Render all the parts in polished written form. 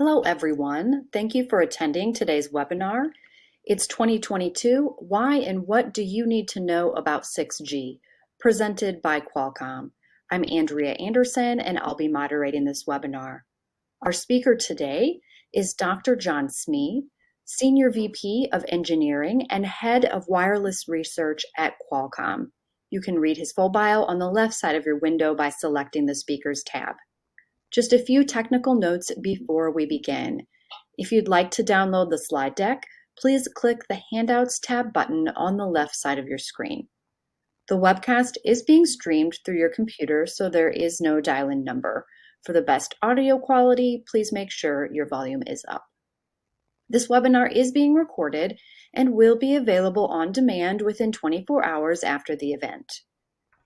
Hello, everyone. Thank you for attending today's webinar. It's 2022, Why and What Do You Need to Know About 6G? Presented by Qualcomm. I'm Andrea Anderson, and I'll be moderating this webinar. Our speaker today is Dr. John Smee, Senior VP of Engineering and Head of Wireless Research at Qualcomm. You can read his full bio on the left side of your window by selecting the Speakers tab. Just a few technical notes before we begin. If you'd like to download the slide deck, please click the Handouts tab button on the left side of your screen. The webcast is being streamed through your computer, so there is no dial-in number. For the best audio quality, please make sure your volume is up. This webinar is being recorded and will be available on demand within 24 hours after the event.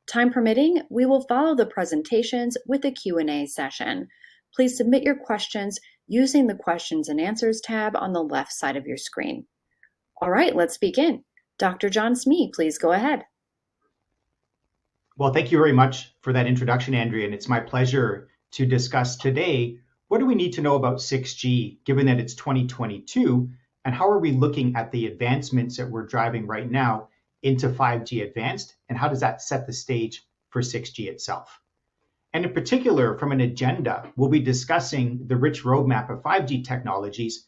Time permitting, we will follow the presentations with a Q&A session. Please submit your questions using the Questions and Answers tab on the left side of your screen. All right, let's begin. Dr. John Smee, please go ahead. Well, thank you very much for that introduction, Andrea, and it's my pleasure to discuss today what do we need to know about 6G, given that it's 2022, and how are we looking at the advancements that we're driving right now into 5G Advanced, and how does that set the stage for 6G itself? And in particular, from an agenda, we'll be discussing the rich roadmap of 5G technologies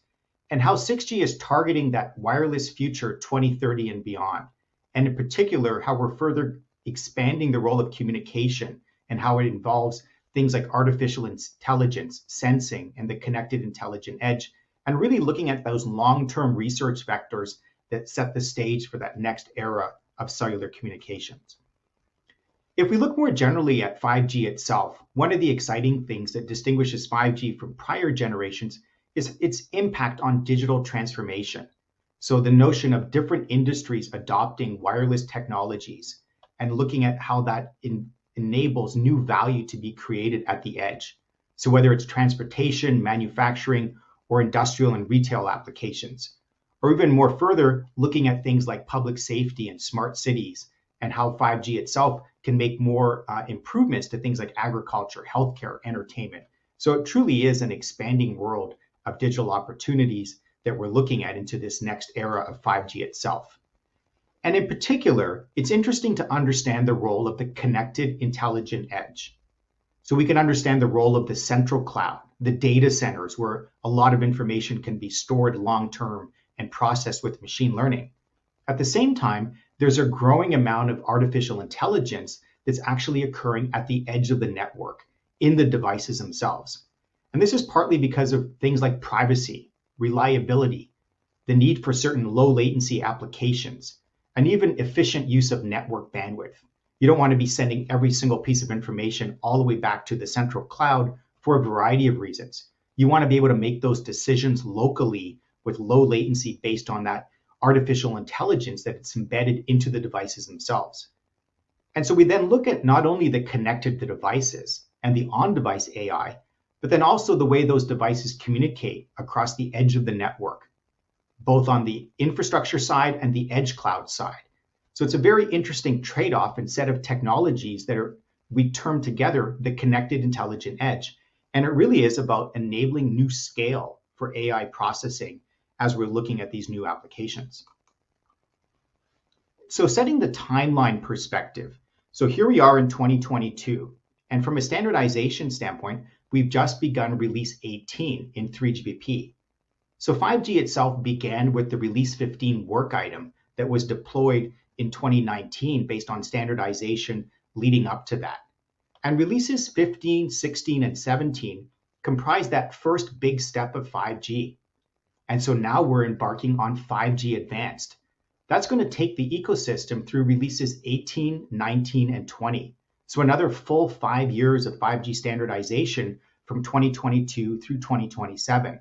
and how 6G is targeting that wireless future 2030 and beyond. And in particular, how we're further expanding the role of communication and how it involves things like artificial intelligence, sensing, and the connected intelligent edge, and really looking at those long-term research vectors that set the stage for that next era of cellular communications. If we look more generally at 5G itself, one of the exciting things that distinguishes 5G from prior generations is its impact on digital transformation. So the notion of different industries adopting wireless technologies and looking at how that enables new value to be created at the edge. So whether it's transportation, manufacturing, or industrial and retail applications, or even more further, looking at things like public safety and smart cities and how 5G itself can make more improvements to things like agriculture, healthcare, entertainment. So it truly is an expanding world of digital opportunities that we're looking at into this next era of 5G itself. And in particular, it's interesting to understand the role of the connected intelligent edge. So we can understand the role of the central cloud, the data centers where a lot of information can be stored long-term and processed with machine learning. At the same time, there's a growing amount of artificial intelligence that's actually occurring at the edge of the network, in the devices themselves. And this is partly because of things like privacy, reliability, the need for certain low latency applications, and even efficient use of network bandwidth. You don't want to be sending every single piece of information all the way back to the central cloud for a variety of reasons. You want to be able to make those decisions locally with low latency based on that artificial intelligence that it's embedded into the devices themselves. And so we then look at not only the connected to devices and the on-device AI, but then also the way those devices communicate across the edge of the network, both on the infrastructure side and the edge cloud side. So it's a very interesting trade-off and set of technologies that we term together the connected intelligent edge. And it really is about enabling new scale for AI processing as we're looking at these new applications. So setting the timeline perspective. So here we are in 2022. And from a standardization standpoint, we've just begun release 18 in 3GPP. So 5G itself began with the release 15 work item that was deployed in 2019 based on standardization leading up to that. And releases 15, 16, and 17 comprise that first big step of 5G. And so now we're embarking on 5G Advanced. That's going to take the ecosystem through releases 18, 19, and 20. So another full 5 years of 5G standardization from 2022 through 2027.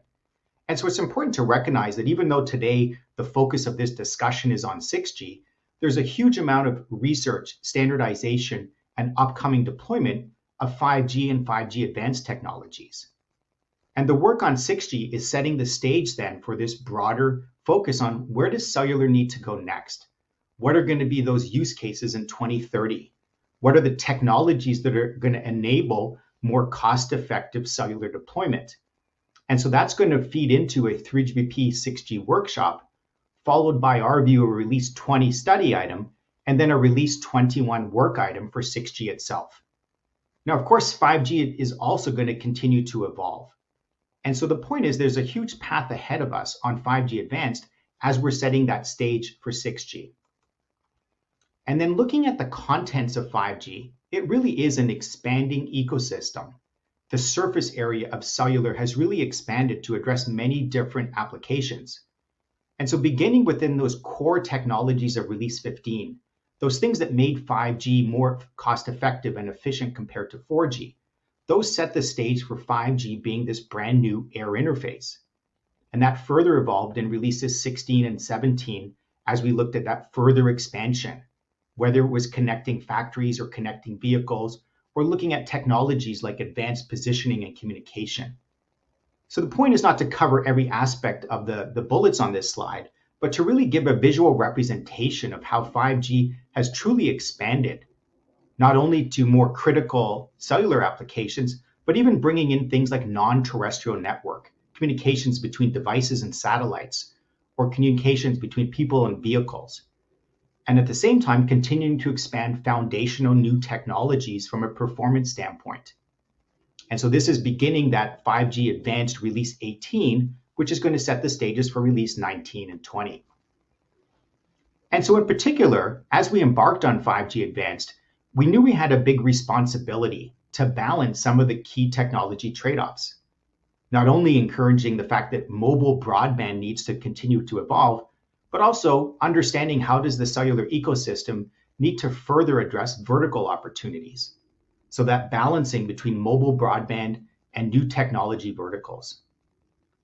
And so it's important to recognize that even though today the focus of this discussion is on 6G, there's a huge amount of research, standardization, and upcoming deployment of 5G and 5G Advanced technologies. And the work on 6G is setting the stage then for this broader focus on where does cellular need to go next? What are going to be those use cases in 2030? What are the technologies that are going to enable more cost-effective cellular deployment? And so that's going to feed into a 3GPP 6G workshop, followed by our view of a release 20 study item, and then a release 21 work item for 6G itself. Now, of course, 5G is also going to continue to evolve. And so the point is there's a huge path ahead of us on 5G Advanced as we're setting that stage for 6G. And then looking at the contents of 5G, it really is an expanding ecosystem. The surface area of cellular has really expanded to address many different applications. And so beginning within those core technologies of Release 15, those things that made 5G more cost-effective and efficient compared to 4G, those set the stage for 5G being this brand new air interface. And that further evolved in releases 16 and 17 as we looked at that further expansion, whether it was connecting factories or connecting vehicles, or looking at technologies like advanced positioning and communication. So the point is not to cover every aspect of the bullets on this slide, but to really give a visual representation of how 5G has truly expanded, not only to more critical cellular applications, but even bringing in things like non-terrestrial network, communications between devices and satellites, or communications between people and vehicles. And at the same time, continuing to expand foundational new technologies from a performance standpoint. And so this is beginning that 5G Advanced Release 18, which is going to set the stages for Release 19 and 20. And so in particular, as we embarked on 5G Advanced, we knew we had a big responsibility to balance some of the key technology trade-offs. Not only encouraging the fact that mobile broadband needs to continue to evolve, but also understanding how does the cellular ecosystem need to further address vertical opportunities. So that balancing between mobile broadband and new technology verticals.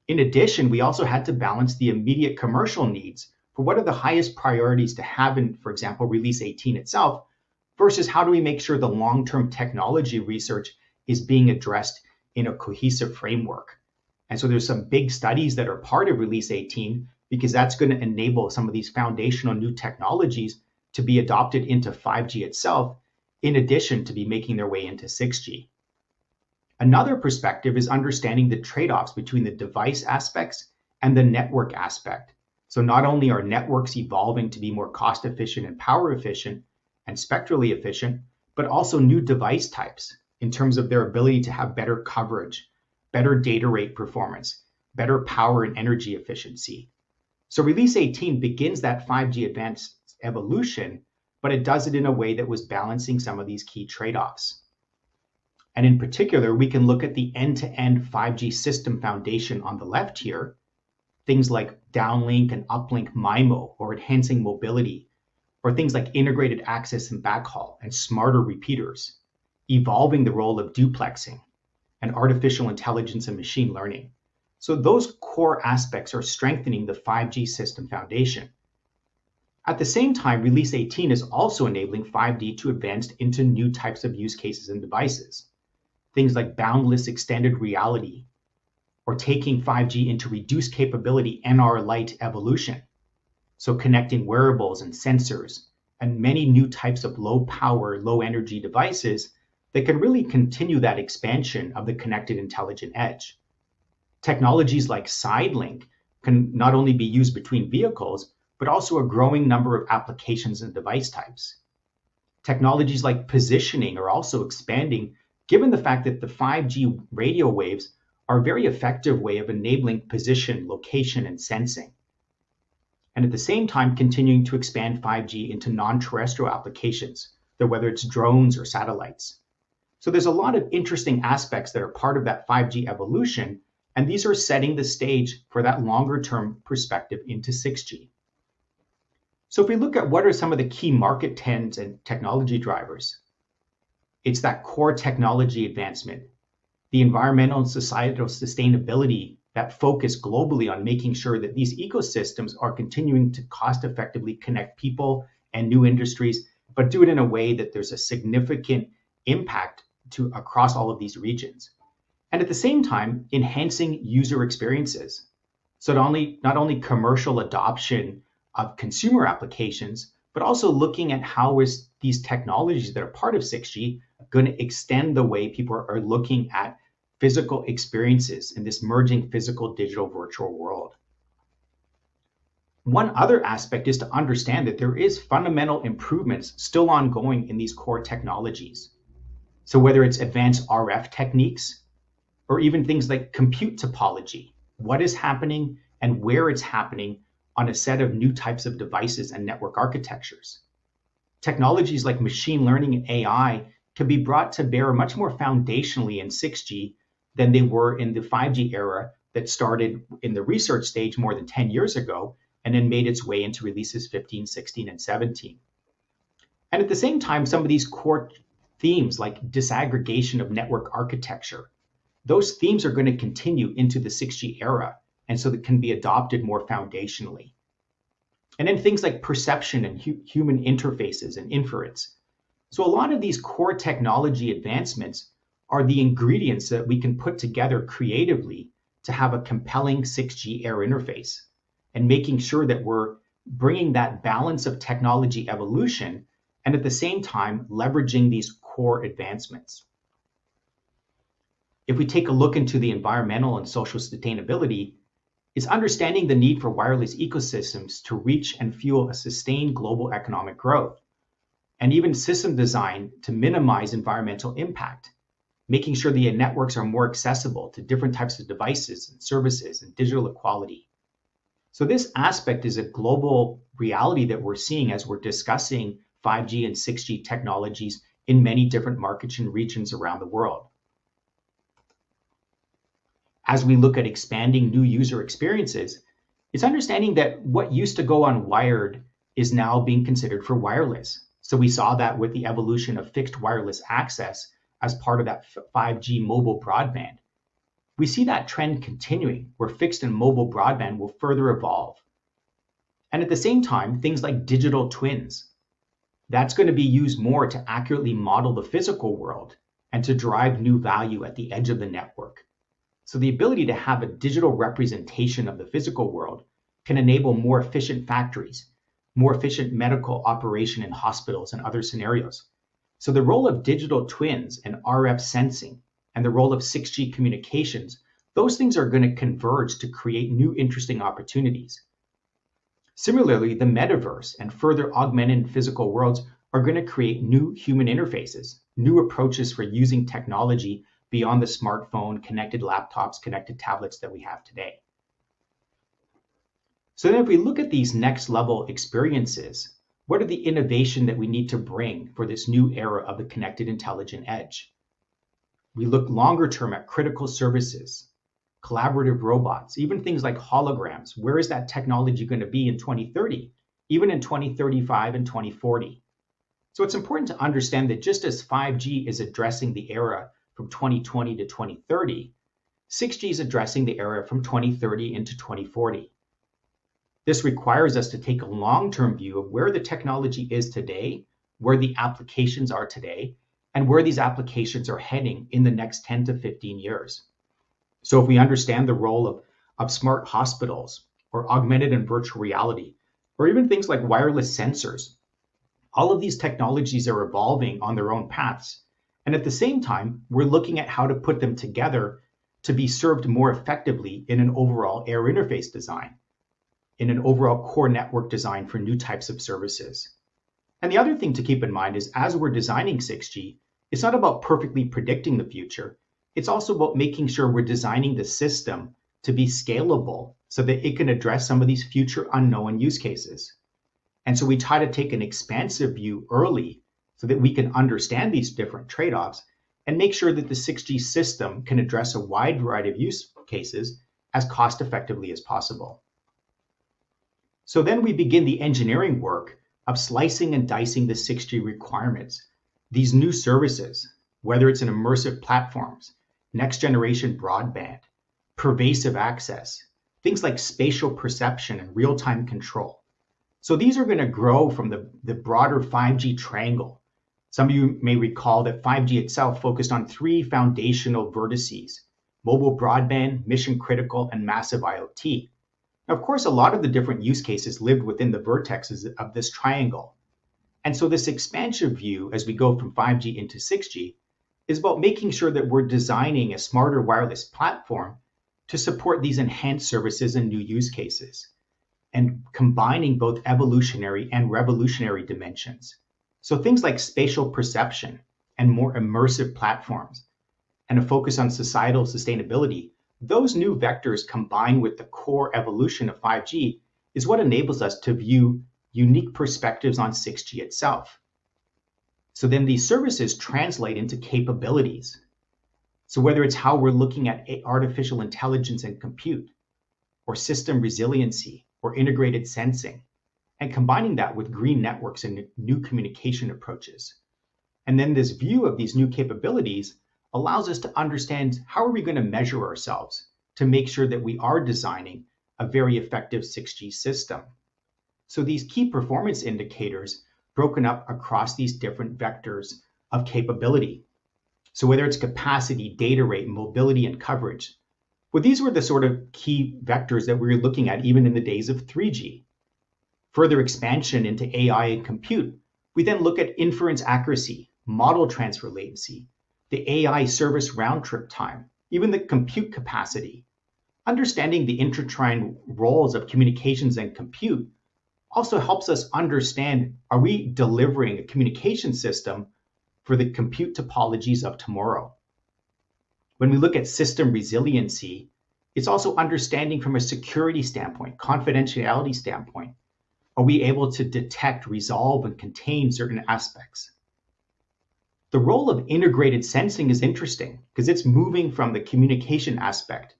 In addition, we also had to balance the immediate commercial needs for what are the highest priorities to have in, for example, Release 18 itself, versus how do we make sure the long-term technology research is being addressed in a cohesive framework. And so there's some big studies that are part of Release 18 because that's going to enable some of these foundational new technologies to be adopted into 5G itself, in addition to be making their way into 6G. Another perspective is understanding the trade-offs between the device aspects and the network aspect. So not only are networks evolving to be more cost efficient and power efficient and spectrally efficient, but also new device types in terms of their ability to have better coverage, better data rate performance, better power and energy efficiency. So Release 18 begins that 5G Advanced evolution, but it does it in a way that was balancing some of these key trade-offs. And in particular, we can look at the end-to-end 5G system foundation on the left here, things like downlink and uplink MIMO or enhancing mobility, or things like integrated access and backhaul and smarter repeaters, evolving the role of duplexing and artificial intelligence and machine learning. So those core aspects are strengthening the 5G system foundation. At the same time, Release 18 is also enabling 5G to advance into new types of use cases and devices. Things like boundless extended reality, or taking 5G into reduced capability NR Lite evolution. So connecting wearables and sensors and many new types of low power, low energy devices that can really continue that expansion of the connected intelligent edge. Technologies like Sidelink can not only be used between vehicles, but also a growing number of applications and device types. Technologies like positioning are also expanding, given the fact that the 5G radio waves are a very effective way of enabling position, location, and sensing. And at the same time, continuing to expand 5G into non-terrestrial applications, whether it's drones or satellites. So there's a lot of interesting aspects that are part of that 5G evolution, and these are setting the stage for that longer-term perspective into 6G. So if we look at what are some of the key market trends and technology drivers, it's that core technology advancement, the environmental and societal sustainability, that focus globally on making sure that these ecosystems are continuing to cost effectively connect people and new industries, but do it in a way that there's a significant impact to across all of these regions. And at the same time, enhancing user experiences. So not only commercial adoption of consumer applications, but also looking at how is these technologies that are part of 6G going to extend the way people are looking at physical experiences in this merging physical digital virtual world. One other aspect is to understand that there is fundamental improvements still ongoing in these core technologies. So whether it's advanced RF techniques or even things like compute topology, what is happening and where it's happening on a set of new types of devices and network architectures. Technologies like machine learning and AI can be brought to bear much more foundationally in 6G than they were in the 5G era that started in the research stage more than 10 years ago and then made its way into releases 15, 16, and 17. And at the same time, some of these core themes like disaggregation of network architecture, those themes are going to continue into the 6G era, and so that can be adopted more foundationally. And then things like perception and human interfaces and inference. So a lot of these core technology advancements are the ingredients that we can put together creatively to have a compelling 6G era interface, and making sure that we're bringing that balance of technology evolution and at the same time leveraging these core advancements. If we take a look into the environmental and social sustainability, it's understanding the need for wireless ecosystems to reach and fuel a sustained global economic growth, and even system design to minimize environmental impact, making sure the networks are more accessible to different types of devices and services and digital equality. So this aspect is a global reality that we're seeing as we're discussing 5G and 6G technologies in many different markets and regions around the world. As we look at expanding new user experiences, it's understanding that what used to go on wired is now being considered for wireless. So we saw that with the evolution of fixed wireless access as part of that 5G mobile broadband. We see that trend continuing, where fixed and mobile broadband will further evolve. And at the same time, things like digital twins, that's going to be used more to accurately model the physical world and to drive new value at the edge of the network. So the ability to have a digital representation of the physical world can enable more efficient factories, more efficient medical operation in hospitals and other scenarios. So the role of digital twins and RF sensing and the role of 6G communications, those things are going to converge to create new interesting opportunities. Similarly, the metaverse and further augmented physical worlds are going to create new human interfaces, new approaches for using technology beyond the smartphone, connected laptops, connected tablets that we have today. So then if we look at these next level experiences, what are the innovation that we need to bring for this new era of the connected intelligent edge? We look longer term at critical services, collaborative robots, even things like holograms. Where is that technology going to be in 2030, even in 2035 and 2040? So it's important to understand that just as 5G is addressing the era from 2020 to 2030, 6G is addressing the era from 2030 into 2040. This requires us to take a long-term view of where the technology is today, where the applications are today, and where these applications are heading in the next 10 to 15 years. So if we understand the role of smart hospitals or augmented and virtual reality, or even things like wireless sensors, all of these technologies are evolving on their own paths. And at the same time, we're looking at how to put them together to be served more effectively in an overall air interface design, in an overall core network design for new types of services. And the other thing to keep in mind is as we're designing 6G, it's not about perfectly predicting the future. It's also about making sure we're designing the system to be scalable so that it can address some of these future unknown use cases. And so we try to take an expansive view early so that we can understand these different trade-offs and make sure that the 6G system can address a wide variety of use cases as cost effectively as possible. So then we begin the engineering work of slicing and dicing the 6G requirements, these new services, whether it's in immersive platforms, next generation broadband, pervasive access, things like spatial perception and real-time control. So these are going to grow from the broader 5G triangle. Some of you may recall that 5G itself focused on three foundational vertices: mobile broadband, mission critical, and massive IoT. Now, of course, a lot of the different use cases lived within the vertexes of this triangle. And so this expansive view as we go from 5G into 6G is about making sure that we're designing a smarter wireless platform to support these enhanced services and new use cases, and combining both evolutionary and revolutionary dimensions. So things like spatial perception and more immersive platforms, and a focus on societal sustainability, those new vectors combined with the core evolution of 5G is what enables us to view unique perspectives on 6G itself. So then these services translate into capabilities. So whether it's how we're looking at artificial intelligence and compute, or system resiliency, or integrated sensing, and combining that with green networks and new communication approaches. And then this view of these new capabilities allows us to understand how are we going to measure ourselves to make sure that we are designing a very effective 6G system. So these key performance indicators broken up across these different vectors of capability. So whether it's capacity, data rate, mobility, and coverage, well, these were the sort of key vectors that we were looking at even in the days of 3G. Further expansion into AI and compute, we then look at inference accuracy, model transfer latency, the AI service round trip time, even the compute capacity. Understanding the intertwined roles of communications and compute also helps us understand, are we delivering a communication system for the compute topologies of tomorrow? When we look at system resiliency, it's also understanding from a security standpoint, confidentiality standpoint. Are we able to detect, resolve, and contain certain aspects? The role of integrated sensing is interesting because it's moving from the communication aspect.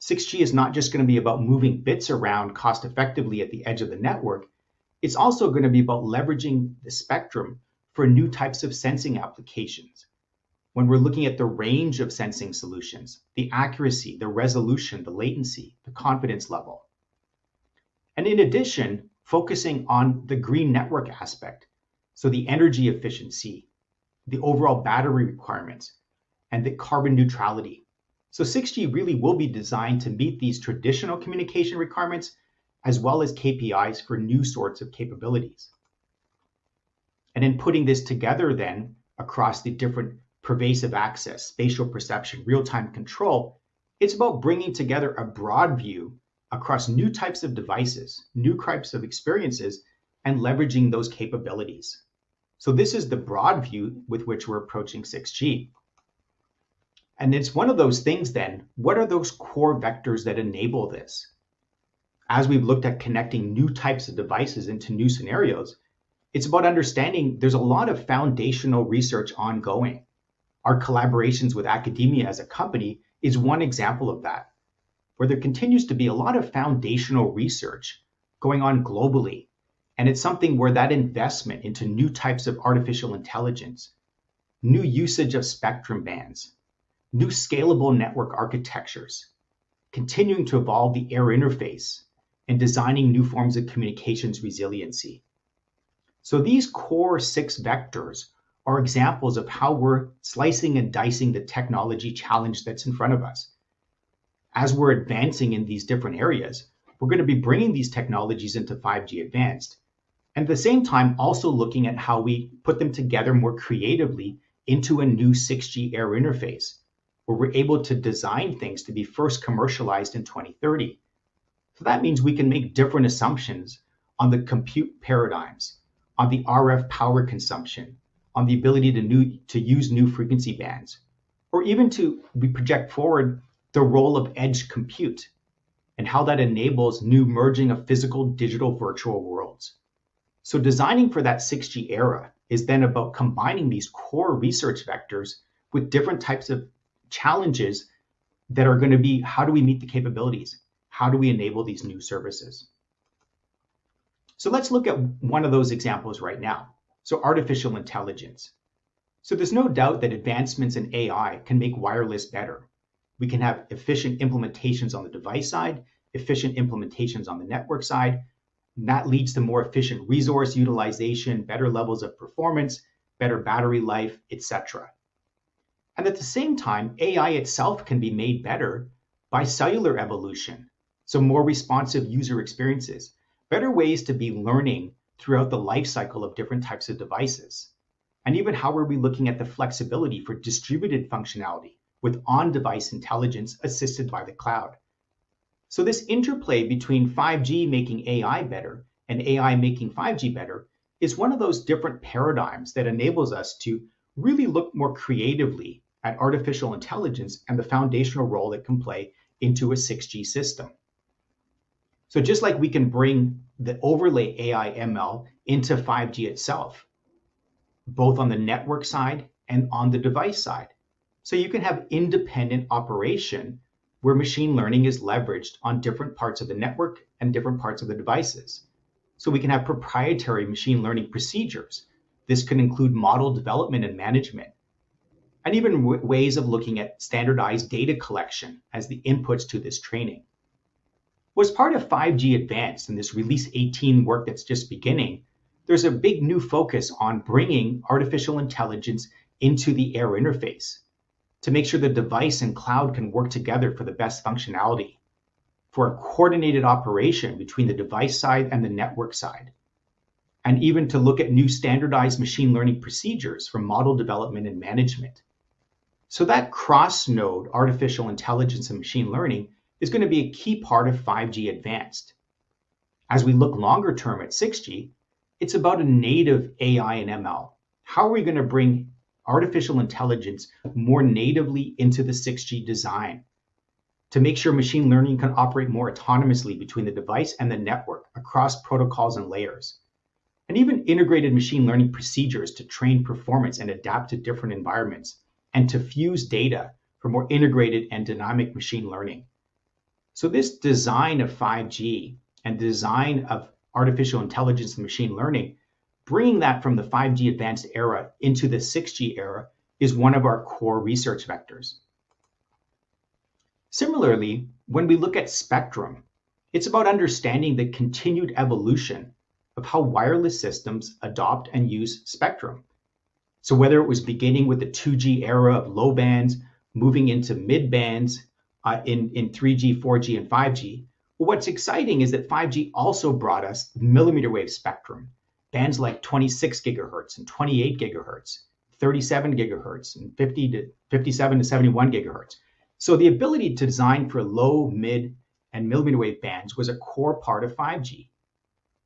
6G is not just going to be about moving bits around cost effectively at the edge of the network. It's also going to be about leveraging the spectrum for new types of sensing applications. When we're looking at the range of sensing solutions, the accuracy, the resolution, the latency, the confidence level. And in addition, focusing on the green network aspect, so the energy efficiency, the overall battery requirements, and the carbon neutrality. So 6G really will be designed to meet these traditional communication requirements as well as KPIs for new sorts of capabilities. And in putting this together then across the different pervasive access, spatial perception, real-time control, it's about bringing together a broad view across new types of devices, new types of experiences, and leveraging those capabilities. So this is the broad view with which we're approaching 6G. And it's one of those things then, what are those core vectors that enable this? As we've looked at connecting new types of devices into new scenarios, it's about understanding there's a lot of foundational research ongoing. Our collaborations with academia as a company is one example of that, where there continues to be a lot of foundational research going on globally. And it's something where that investment into new types of artificial intelligence, new usage of spectrum bands, new scalable network architectures, continuing to evolve the air interface, and designing new forms of communications resiliency. So these core 6 vectors are examples of how we're slicing and dicing the technology challenge that's in front of us. As we're advancing in these different areas, we're going to be bringing these technologies into 5G Advanced, and at the same time also looking at how we put them together more creatively into a new 6G air interface, where we're able to design things to be first commercialized in 2030. So that means we can make different assumptions on the compute paradigms, on the RF power consumption, on the ability to use new frequency bands, or even we project forward the role of edge compute and how that enables new merging of physical, digital, virtual worlds. So designing for that 6G era is then about combining these core research vectors with different types of challenges that are going to be, how do we meet the capabilities? How do we enable these new services? So let's look at one of those examples right now. So artificial intelligence. So there's no doubt that advancements in AI can make wireless better. We can have efficient implementations on the device side, efficient implementations on the network side. And that leads to more efficient resource utilization, better levels of performance, better battery life, etc. And at the same time, AI itself can be made better by cellular evolution. So more responsive user experiences, better ways to be learning throughout the life cycle of different types of devices. And even how are we looking at the flexibility for distributed functionality with on-device intelligence assisted by the cloud? So this interplay between 5G making AI better and AI making 5G better is one of those different paradigms that enables us to really look more creatively at artificial intelligence and the foundational role it can play into a 6G system. So just like we can bring the overlay AI ML into 5G itself, both on the network side and on the device side. So you can have independent operation where machine learning is leveraged on different parts of the network and different parts of the devices. So we can have proprietary machine learning procedures. This can include model development and management, and even ways of looking at standardized data collection as the inputs to this training. As part of 5G Advanced and this Release 18 work that's just beginning, there's a big new focus on bringing artificial intelligence into the air interface to make sure the device and cloud can work together for the best functionality, for a coordinated operation between the device side and the network side, and even to look at new standardized machine learning procedures for model development and management. So that cross-node artificial intelligence and machine learning is going to be a key part of 5G Advanced. As we look longer term at 6G, it's about a native AI and ML. How are we going to bring artificial intelligence more natively into the 6G design to make sure machine learning can operate more autonomously between the device and the network across protocols and layers, and even integrated machine learning procedures to train performance and adapt to different environments, and to fuse data for more integrated and dynamic machine learning. So this design of 5G and design of artificial intelligence and machine learning, bringing that from the 5G Advanced era into the 6G era is one of our core research vectors. Similarly, when we look at spectrum, it's about understanding the continued evolution of how wireless systems adopt and use spectrum. So whether it was beginning with the 2G era of low bands, moving into mid bands in 3G, 4G, and 5G, what's exciting is that 5G also brought us millimeter wave spectrum, bands like 26 gigahertz and 28 gigahertz, 37 gigahertz, and 57 to 71 gigahertz. So the ability to design for low, mid, and millimeter wave bands was a core part of 5G.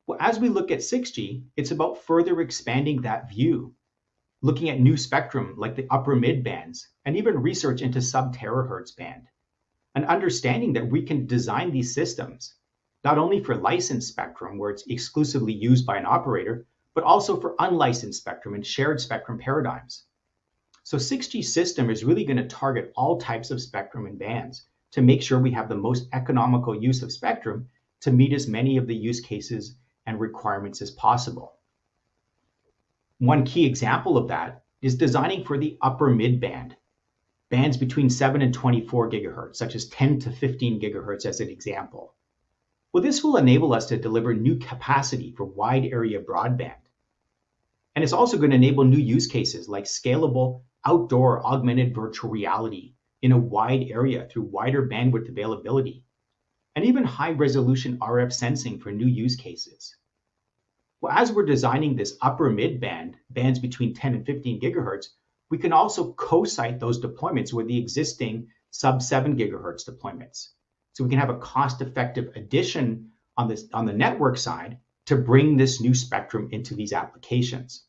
Well, as we look at 6G, it's about further expanding that view, looking at new spectrum like the upper mid bands, and even research into sub-terahertz band, and understanding that we can design these systems not only for licensed spectrum where it's exclusively used by an operator, but also for unlicensed spectrum and shared spectrum paradigms. So 6G system is really going to target all types of spectrum and bands to make sure we have the most economical use of spectrum to meet as many of the use cases and requirements as possible. One key example of that is designing for the upper mid band, bands between 7 and 24 gigahertz, such as 10 to 15 gigahertz as an example. Well, this will enable us to deliver new capacity for wide area broadband. And it's also going to enable new use cases like scalable outdoor augmented virtual reality in a wide area through wider bandwidth availability, and even high resolution RF sensing for new use cases. Well, as we're designing this upper mid band, bands between 10 and 15 gigahertz, we can also co-site those deployments with the existing sub 7 gigahertz deployments. So we can have a cost-effective addition on the network side to bring this new spectrum into these applications.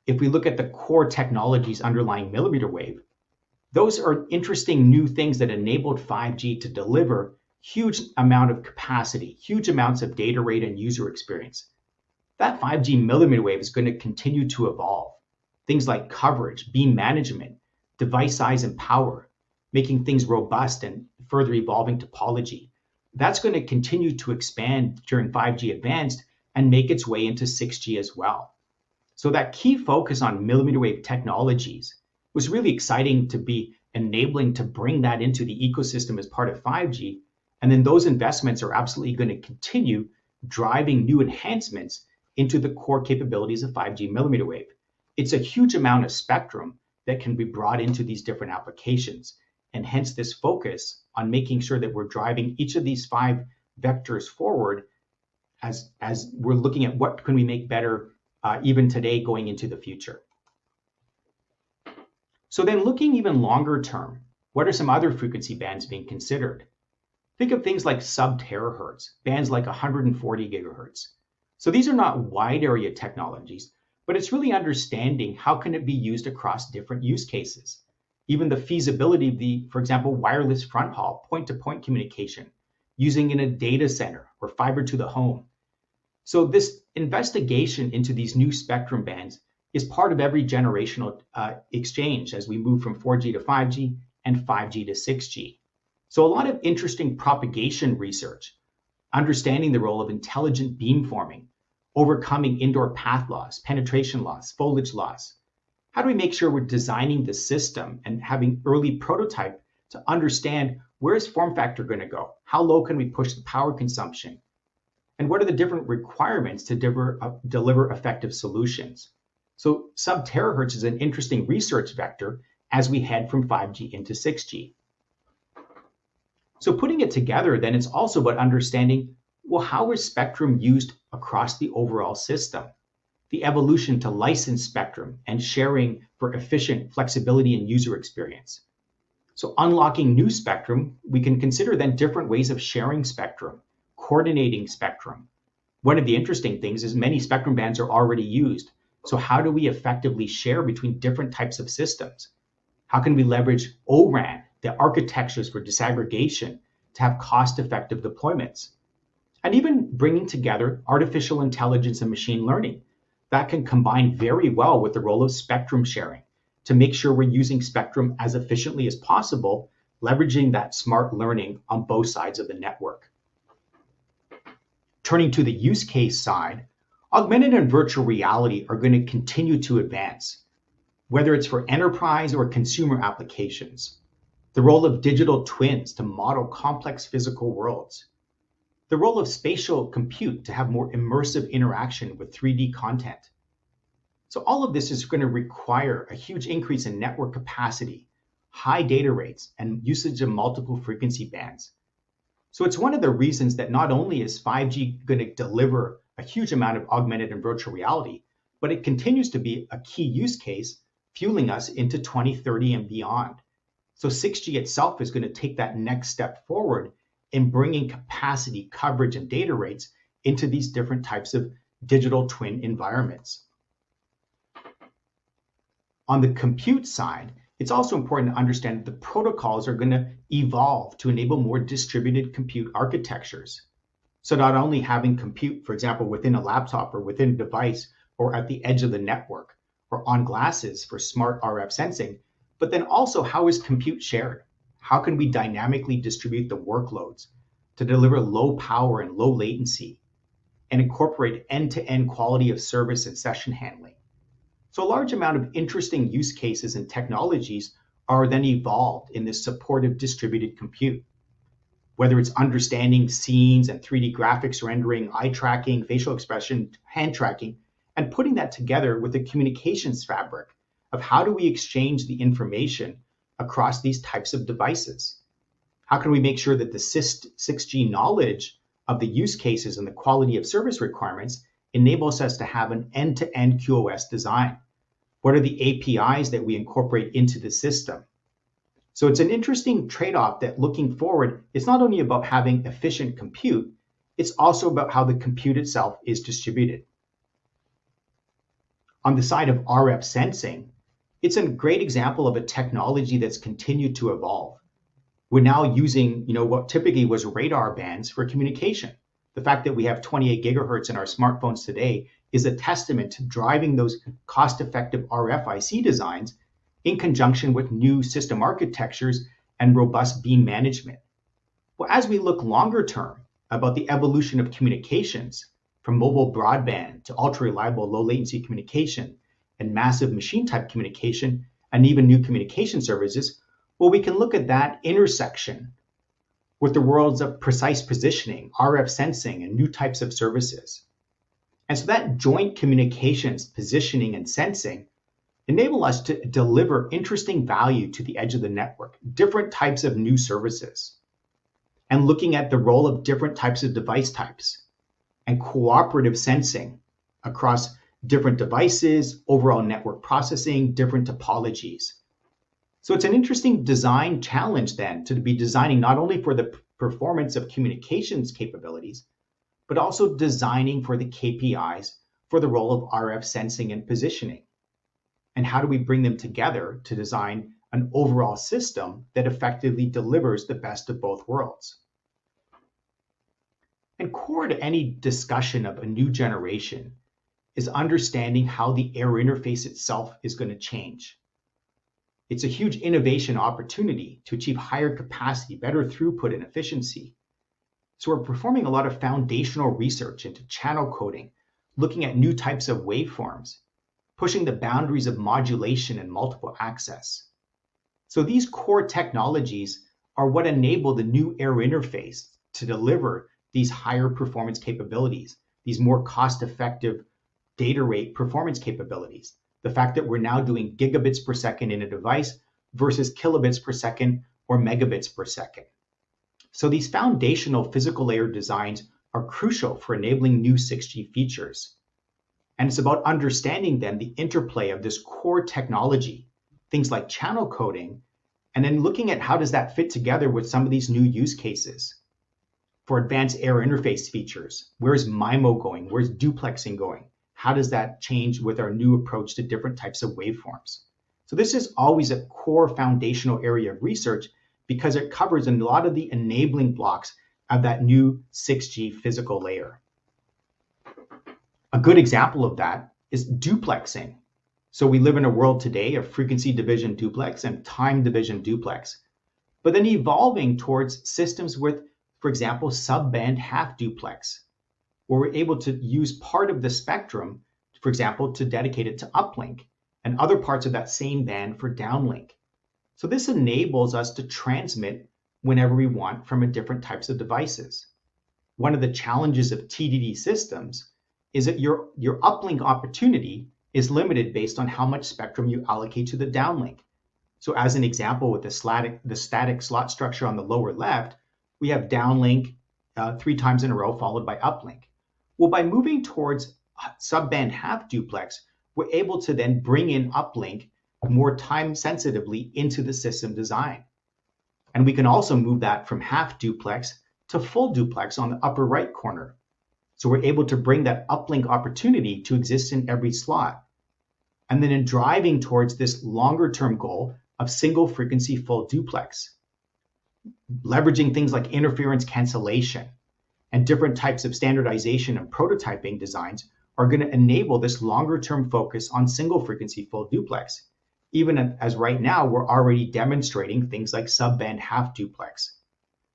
If we look at the core technologies underlying millimeter wave, those are interesting new things that enabled 5G to deliver huge amount of capacity, huge amounts of data rate and user experience. That 5G millimeter wave is going to continue to evolve. Things like coverage, beam management, device size and power, making things robust and further evolving topology. That's going to continue to expand during 5G Advanced and make its way into 6G as well. So that key focus on millimeter wave technologies was really exciting to be enabling to bring that into the ecosystem as part of 5G. And then those investments are absolutely going to continue driving new enhancements into the core capabilities of 5G millimeter wave. It's a huge amount of spectrum that can be brought into these different applications. And hence this focus on making sure that we're driving each of these 5 vectors forward as we're looking at what can we make better even today going into the future. So then looking even longer term, what are some other frequency bands being considered? Think of things like sub-terahertz, bands like 140 gigahertz. So these are not wide area technologies, but it's really understanding how can it be used across different use cases. Even the feasibility of the, for example, wireless front haul, point-to-point communication, using in a data center or fiber to the home. So this investigation into these new spectrum bands is part of every generational exchange as we move from 4G to 5G and 5G to 6G. So a lot of interesting propagation research, understanding the role of intelligent beamforming, overcoming indoor path loss, penetration loss, foliage loss. How do we make sure we're designing the system and having early prototype to understand where is form factor going to go? How low can we push the power consumption? And what are the different requirements to deliver effective solutions? So sub-terahertz is an interesting research vector as we head from 5G into 6G. So putting it together, then it's also about understanding, well, how is spectrum used across the overall system? The evolution to licensed spectrum and sharing for efficient flexibility and user experience. So unlocking new spectrum, we can consider then different ways of sharing spectrum, coordinating spectrum. One of the interesting things is many spectrum bands are already used. So how do we effectively share between different types of systems? How can we leverage O-RAN, the architectures for disaggregation, to have cost-effective deployments? And even bringing together artificial intelligence and machine learning that can combine very well with the role of spectrum sharing to make sure we're using spectrum as efficiently as possible, leveraging that smart learning on both sides of the network. Turning to the use case side, augmented and virtual reality are going to continue to advance, whether it's for enterprise or consumer applications. The role of digital twins to model complex physical worlds. The role of spatial compute to have more immersive interaction with 3D content. So all of this is going to require a huge increase in network capacity, high data rates, and usage of multiple frequency bands. So it's one of the reasons that not only is 5G going to deliver a huge amount of augmented and virtual reality, but it continues to be a key use case fueling us into 2030 and beyond. So 6G itself is going to take that next step forward in bringing capacity, coverage, and data rates into these different types of digital twin environments. On the compute side, it's also important to understand that the protocols are going to evolve to enable more distributed compute architectures. So not only having compute, for example, within a laptop or within a device or at the edge of the network or on glasses for smart RF sensing, but then also how is compute shared? How can we dynamically distribute the workloads to deliver low power and low latency and incorporate end-to-end quality of service and session handling? So a large amount of interesting use cases and technologies are then evolved in this supportive distributed compute. Whether it's understanding scenes and 3D graphics rendering, eye tracking, facial expression, hand tracking, and putting that together with a communications fabric of how do we exchange the information across these types of devices? How can we make sure that the 6G knowledge of the use cases and the quality of service requirements enables us to have an end-to-end QoS design? What are the APIs that we incorporate into the system? So it's an interesting trade-off that looking forward, it's not only about having efficient compute, it's also about how the compute itself is distributed. On the side of RF sensing, it's a great example of a technology that's continued to evolve. We're now using, what typically was radar bands for communication. The fact that we have 28 gigahertz in our smartphones today is a testament to driving those cost-effective RFIC designs in conjunction with new system architectures and robust beam management. Well, as we look longer term about the evolution of communications, from mobile broadband to ultra-reliable low-latency communication and massive machine-type communication, and even new communication services, well, we can look at that intersection with the worlds of precise positioning, RF sensing, and new types of services. And so that joint communications, positioning, and sensing enable us to deliver interesting value to the edge of the network, different types of new services, and looking at the role of different types of device types and cooperative sensing across different devices, overall network processing, different topologies. So it's an interesting design challenge then to be designing not only for the performance of communications capabilities, but also designing for the KPIs for the role of RF sensing and positioning. And how do we bring them together to design an overall system that effectively delivers the best of both worlds? And core to any discussion of a new generation is understanding how the air interface itself is going to change. It's a huge innovation opportunity to achieve higher capacity, better throughput and efficiency. So we're performing a lot of foundational research into channel coding, looking at new types of waveforms, pushing the boundaries of modulation and multiple access. So these core technologies are what enable the new air interface to deliver these higher performance capabilities, these more cost-effective data rate performance capabilities. The fact that we're now doing gigabits per second in a device versus kilobits per second or megabits per second. So these foundational physical layer designs are crucial for enabling new 6G features. And it's about understanding then the interplay of this core technology, things like channel coding, and then looking at how does that fit together with some of these new use cases. For advanced air interface features, where's MIMO going? Where's duplexing going? How does that change with our new approach to different types of waveforms? So this is always a core foundational area of research because it covers a lot of the enabling blocks of that new 6G physical layer. A good example of that is duplexing. So we live in a world today of frequency division duplex and time division duplex, but then evolving towards systems with, for example, sub-band half duplex, where we're able to use part of the spectrum, for example, to dedicate it to uplink and other parts of that same band for downlink. So this enables us to transmit whenever we want from different types of devices. One of the challenges of TDD systems is that your uplink opportunity is limited based on how much spectrum you allocate to the downlink. So as an example with the static slot structure on the lower left, we have downlink 3 times in a row followed by uplink. Well, by moving towards subband half duplex, we're able to then bring in uplink more time sensitively into the system design. And we can also move that from half duplex to full duplex on the upper right corner. So we're able to bring that uplink opportunity to exist in every slot. And then in driving towards this longer term goal of single frequency full duplex, leveraging things like interference cancellation and different types of standardization and prototyping designs are going to enable this longer term focus on single frequency full duplex. Even as right now, we're already demonstrating things like subband half duplex.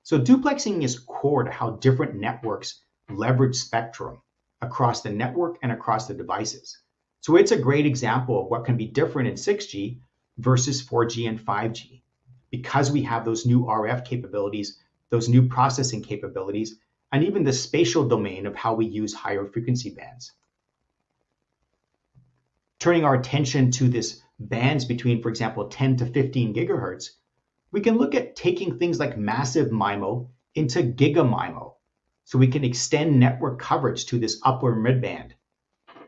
So duplexing is core to how different networks leverage spectrum across the network and across the devices. So it's a great example of what can be different in 6G versus 4G and 5G. Because we have those new RF capabilities, those new processing capabilities, and even the spatial domain of how we use higher frequency bands. Turning our attention to this bands between, for example, 10 to 15 gigahertz, we can look at taking things like massive MIMO into giga-MIMO, so we can extend network coverage to this upper midband.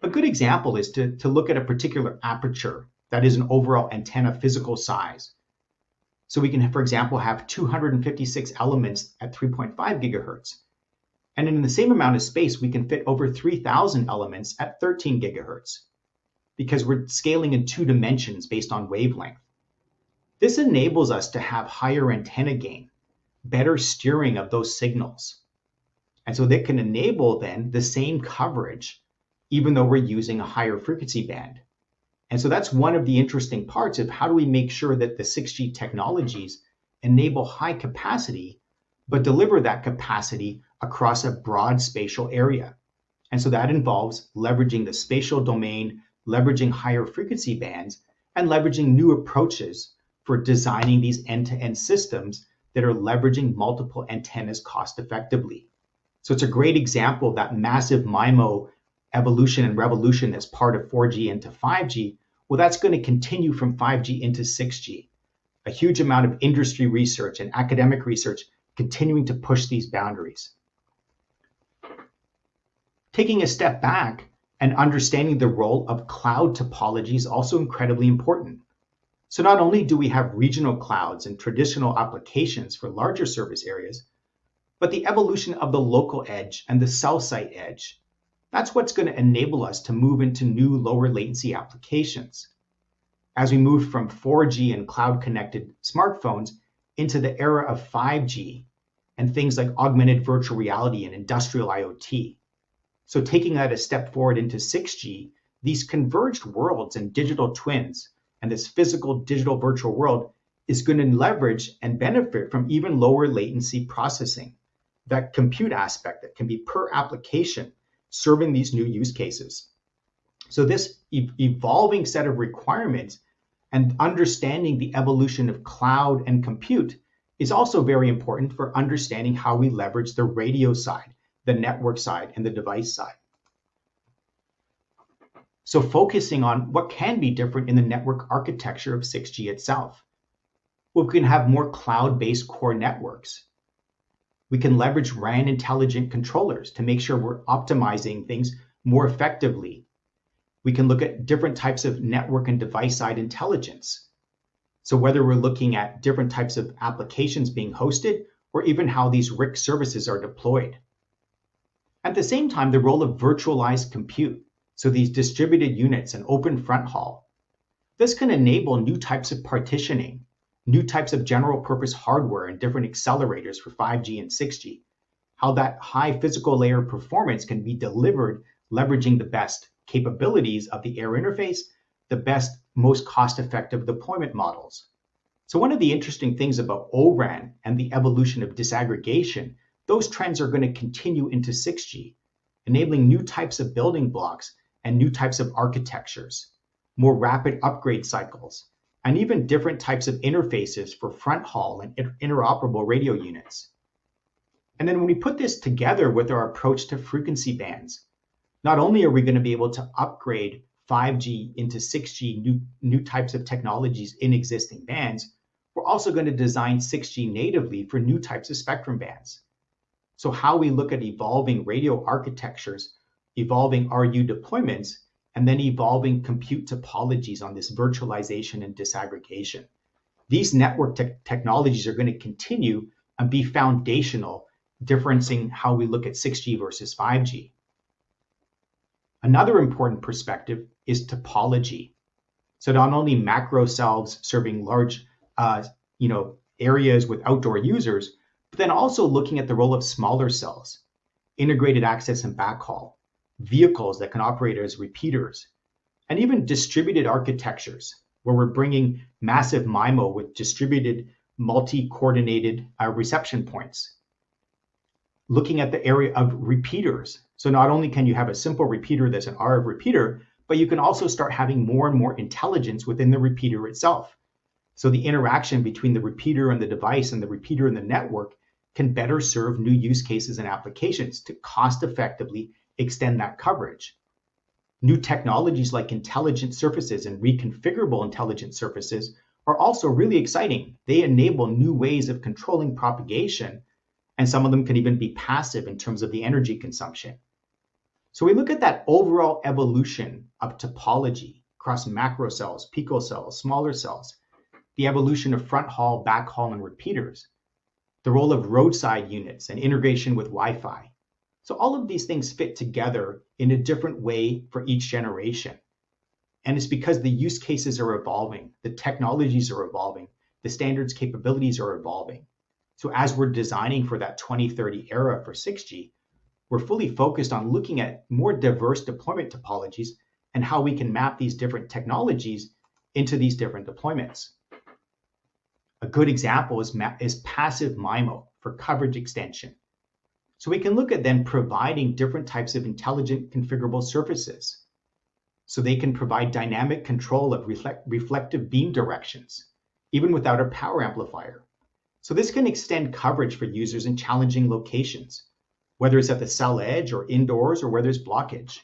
A good example is to look at a particular aperture that is an overall antenna physical size. So we can, for example, have 256 elements at 3.5 gigahertz. And in the same amount of space, we can fit over 3,000 elements at 13 gigahertz because we're scaling in 2 dimensions based on wavelength. This enables us to have higher antenna gain, better steering of those signals. And so that can enable then the same coverage, even though we're using a higher frequency band. And so that's one of the interesting parts of how do we make sure that the 6G technologies enable high capacity, but deliver that capacity across a broad spatial area. And so that involves leveraging the spatial domain, leveraging higher frequency bands, and leveraging new approaches for designing these end-to-end systems that are leveraging multiple antennas cost effectively. So it's a great example of that massive MIMO evolution and revolution that's part of 4G into 5G. Well, that's going to continue from 5G into 6G. A huge amount of industry research and academic research continuing to push these boundaries. Taking a step back, And understanding the role of cloud topology is also incredibly important. So not only do we have regional clouds and traditional applications for larger service areas, but the evolution of the local edge and the cell site edge, that's what's going to enable us to move into new lower latency applications. As we move from 4G and cloud connected smartphones into the era of 5G and things like augmented virtual reality and industrial IoT. So taking that a step forward into 6G, these converged worlds and digital twins and this physical digital virtual world is going to leverage and benefit from even lower latency processing, that compute aspect that can be per application serving these new use cases. So this evolving set of requirements and understanding the evolution of cloud and compute is also very important for understanding how we leverage the radio side, the network side, and the device side. So focusing on what can be different in the network architecture of 6G itself. Well, we can have more cloud-based core networks. We can leverage RAN intelligent controllers to make sure we're optimizing things more effectively. We can look at different types of network and device side intelligence. So whether we're looking at different types of applications being hosted or even how these RIC services are deployed. At the same time, the role of virtualized compute, so these distributed units and open front haul. This can enable new types of partitioning, new types of general purpose hardware and different accelerators for 5G and 6G, how that high physical layer performance can be delivered leveraging the best capabilities of the air interface, the best, most cost-effective deployment models. So one of the interesting things about O-RAN and the evolution of disaggregation, those trends are going to continue into 6G, enabling new types of building blocks and new types of architectures, more rapid upgrade cycles, and even different types of interfaces for front haul and interoperable radio units. And then when we put this together with our approach to frequency bands, not only are we going to be able to upgrade 5G into 6G, new types of technologies in existing bands, we're also going to design 6G natively for new types of spectrum bands. So how we look at evolving radio architectures, evolving RU deployments, and then evolving compute topologies on this virtualization and disaggregation. These network technologies are going to continue and be foundational, differencing how we look at 6G versus 5G. Another important perspective is topology. So not only macro cells serving large areas with outdoor users, but then also looking at the role of smaller cells, integrated access and backhaul, vehicles that can operate as repeaters, and even distributed architectures, where we're bringing massive MIMO with distributed multi-coordinated reception points. Looking at the area of repeaters. So not only can you have a simple repeater that's an RF repeater, but you can also start having more and more intelligence within the repeater itself. So the interaction between the repeater and the device and the repeater and the network can better serve new use cases and applications to cost effectively extend that coverage. New technologies like intelligent surfaces and reconfigurable intelligent surfaces are also really exciting. They enable new ways of controlling propagation, and some of them can even be passive in terms of the energy consumption. So we look at that overall evolution of topology across macro cells, picocells, smaller cells, the evolution of front haul, back haul, and repeaters, the role of roadside units and integration with Wi-Fi. So all of these things fit together in a different way for each generation. And it's because the use cases are evolving, the technologies are evolving, the standards capabilities are evolving. So as we're designing for that 2030 era for 6G, we're fully focused on looking at more diverse deployment topologies and how we can map these different technologies into these different deployments. A good example is passive MIMO for coverage extension. So we can look at then providing different types of intelligent configurable surfaces. So they can provide dynamic control of reflective beam directions, even without a power amplifier. So this can extend coverage for users in challenging locations, whether it's at the cell edge or indoors or where there's blockage.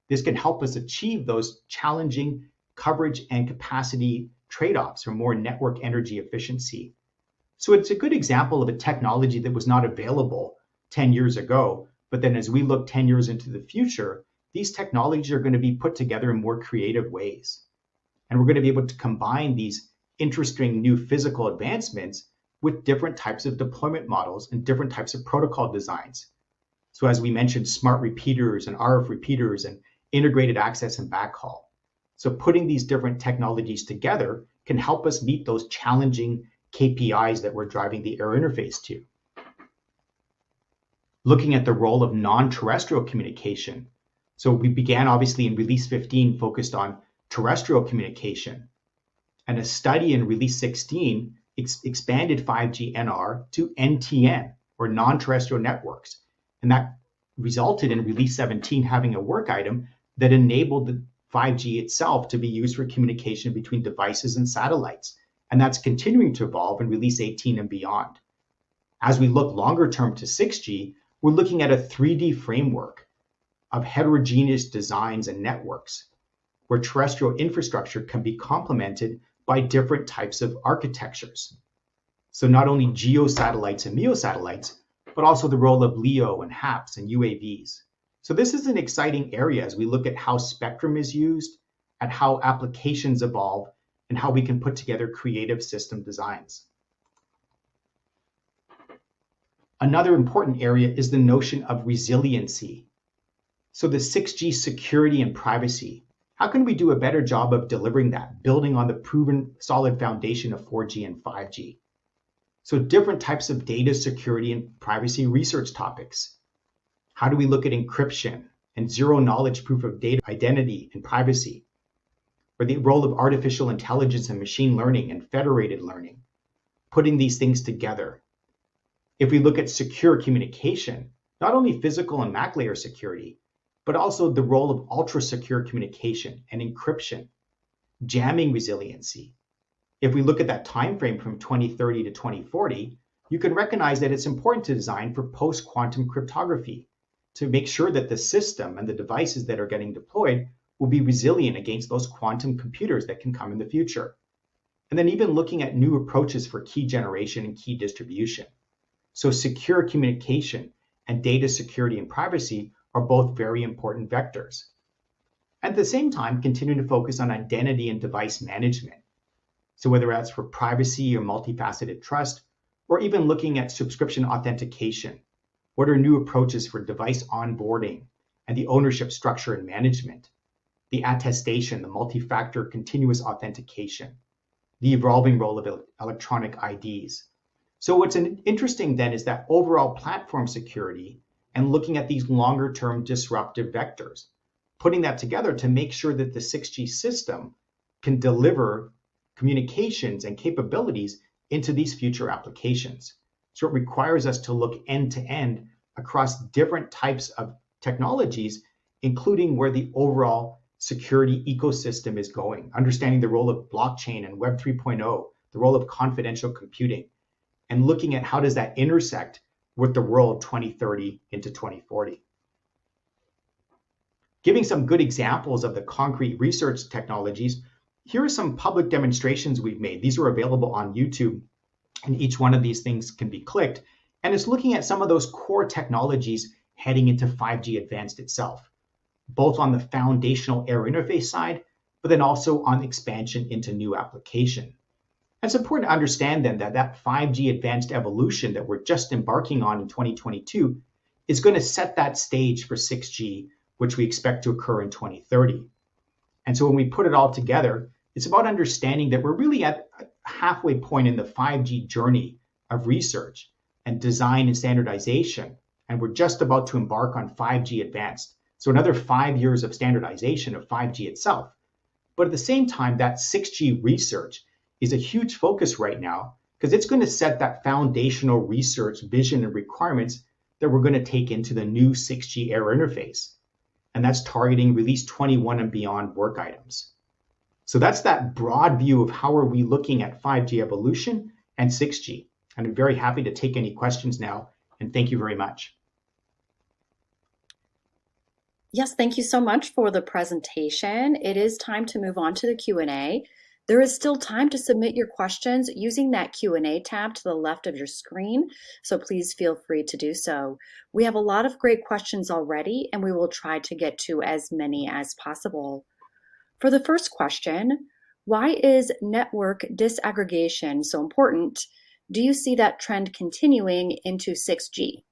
This can help us achieve those challenging coverage and capacity trade-offs for more network energy efficiency. So it's a good example of a technology that was not available 10 years ago, but then as we look 10 years into the future, these technologies are going to be put together in more creative ways. And we're going to be able to combine these interesting new physical advancements with different types of deployment models and different types of protocol designs. So as we mentioned, smart repeaters and RF repeaters and integrated access and backhaul. So putting these different technologies together can help us meet those challenging KPIs that we're driving the air interface to. Looking at the role of non-terrestrial communication. So we began obviously in release 15 focused on terrestrial communication. And a study in release 16 expanded 5G NR to NTN, or non-terrestrial networks. And that resulted in release 17 having a work item that enabled the 5G itself to be used for communication between devices and satellites. And that's continuing to evolve in release 18 and beyond. As we look longer term to 6G, we're looking at a 3D framework of heterogeneous designs and networks, where terrestrial infrastructure can be complemented by different types of architectures. So not only geosatellites and meosatellites, but also the role of LEO and HAPS and UAVs. So this is an exciting area as we look at how spectrum is used, at how applications evolve, and how we can put together creative system designs. Another important area is the notion of resiliency. So the 6G security and privacy. How can we do a better job of delivering that, building on the proven solid foundation of 4G and 5G? So different types of data security and privacy research topics. How do we look at encryption and zero knowledge proof of data identity and privacy? Or the role of artificial intelligence and machine learning and federated learning, putting these things together. If we look at secure communication, not only physical and MAC layer security, but also the role of ultra secure communication and encryption, jamming resiliency. If we look at that time frame from 2030 to 2040, you can recognize that it's important to design for post-quantum cryptography to make sure that the system and the devices that are getting deployed will be resilient against those quantum computers that can come in the future. And then even looking at new approaches for key generation and key distribution. So secure communication and data security and privacy are both very important vectors. At the same time, continuing to focus on identity and device management. So whether that's for privacy or multifaceted trust, or even looking at subscription authentication, what are new approaches for device onboarding and the ownership structure and management, the attestation, the multi-factor continuous authentication, the evolving role of electronic IDs. So what's interesting then is that overall platform security and looking at these longer term disruptive vectors, putting that together to make sure that the 6G system can deliver communications and capabilities into these future applications. So it requires us to look end to end across different types of technologies, including where the overall security ecosystem is going, understanding the role of blockchain and Web 3.0, the role of confidential computing, and looking at how does that intersect with the world 2030 into 2040. Giving some good examples of the concrete research technologies, here are some public demonstrations we've made. These are available on YouTube, and each one of these things can be clicked. And it's looking at some of those core technologies heading into 5G Advanced itself, both on the foundational air interface side, but then also on expansion into new application. It's important to understand then that that 5G Advanced evolution that we're just embarking on in 2022 is going to set that stage for 6G, which we expect to occur in 2030. And so when we put it all together, it's about understanding that we're really at a halfway point in the 5G journey of research and design and standardization. And we're just about to embark on 5G Advanced. So another 5 years of standardization of 5G itself. But at the same time, that 6G research is a huge focus right now because it's going to set that foundational research vision and requirements that we're going to take into the new 6G air interface. And that's targeting release 21 and beyond work items. So that's that broad view of how are we looking at 5G evolution and 6G. And I'm very happy to take any questions now, and thank you very much. Yes, thank you so much for the presentation. It is time to move on to the Q&A. There is still time to submit your questions using that Q&A tab to the left of your screen, so please feel free to do so. We have a lot of great questions already, and we will try to get to as many as possible. For the first question, why is network disaggregation so important? Do you see that trend continuing into 6G?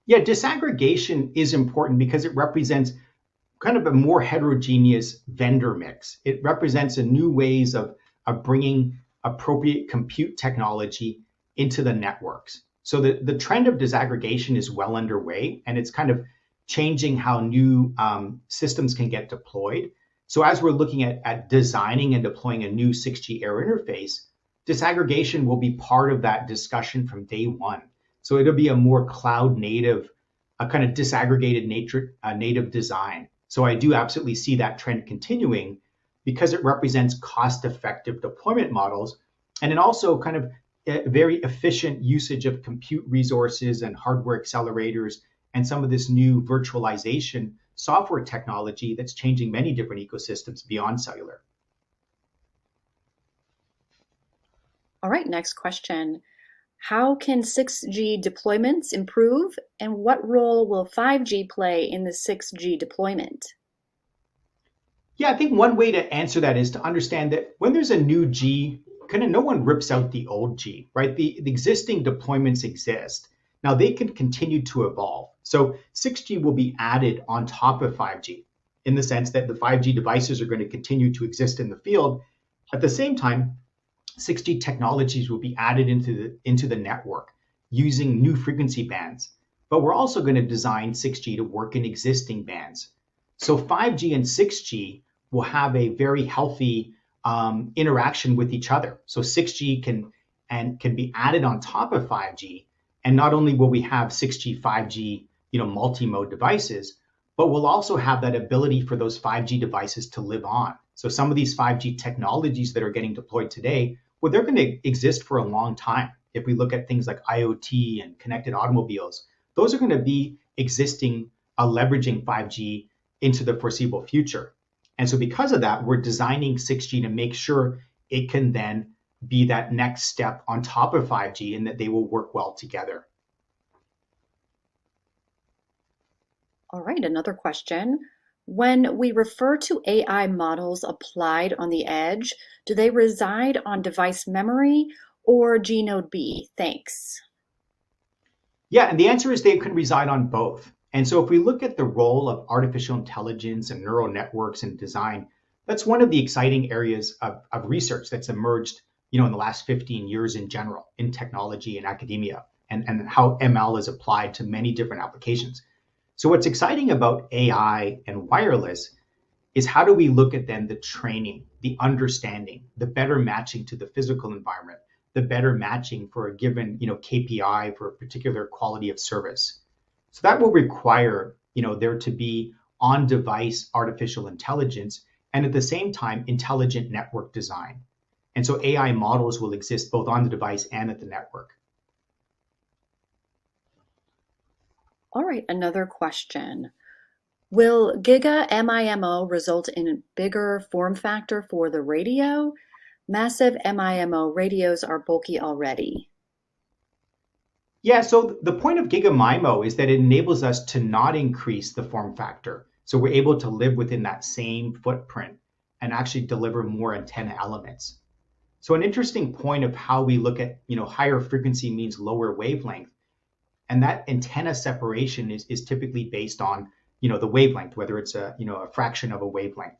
Yeah, disaggregation is important because it represents kind of a more heterogeneous vendor mix. It represents a new ways of bringing appropriate compute technology into the networks. So the trend of disaggregation is well underway, and it's kind of changing how new systems can get deployed. So as we're looking at designing and deploying a new 6G air interface, disaggregation will be part of that discussion from day one. So it'll be a more cloud native, a kind of disaggregated native design. So I do absolutely see that trend continuing because it represents cost-effective deployment models, and it also kind of a very efficient usage of compute resources and hardware accelerators and some of this new virtualization software technology that's changing many different ecosystems beyond cellular. All right, next question. How can 6G deployments improve, and what role will 5G play in the 6G deployment? Yeah, I think one way to answer that is to understand that when there's a new G, kind of no one rips out the old G, right? The existing deployments exist. Now they can continue to evolve. So 6G will be added on top of 5G in the sense that the 5G devices are going to continue to exist in the field. At the same time, 6G technologies will be added into the network using new frequency bands. But we're also going to design 6G to work in existing bands. So 5G and 6G will have a very healthy interaction with each other. So 6G can be added on top of 5G, and not only will we have 6G, 5G, multi-mode devices, but we'll also have that ability for those 5G devices to live on. So some of these 5G technologies that are getting deployed today, well, they're going to exist for a long time. If we look at things like IoT and connected automobiles, those are going to be existing, leveraging 5G into the foreseeable future. And so because of that, we're designing 6G to make sure it can then be that next step on top of 5G and that they will work well together. All right, another question. When we refer to AI models applied on the edge, do they reside on device memory or G Node B? Thanks. Yeah, and the answer is they can reside on both. And so if we look at the role of artificial intelligence and neural networks in design, that's one of the exciting areas of research that's emerged, in the last 15 years in general, in technology and academia, and how ML is applied to many different applications. So what's exciting about AI and wireless is how do we look at then the training, the understanding, the better matching to the physical environment, the better matching for a given, KPI for a particular quality of service. So that will require, there to be on-device artificial intelligence and at the same time, intelligent network design. And so AI models will exist both on the device and at the network. All right, another question. Will Giga MIMO result in a bigger form factor for the radio? Massive MIMO radios are bulky already. Yeah, so the point of GigaMIMO is that it enables us to not increase the form factor. So we're able to live within that same footprint and actually deliver more antenna elements. So an interesting point of how we look at, higher frequency means lower wavelength. And that antenna separation is typically based on, the wavelength, whether it's a fraction of a wavelength,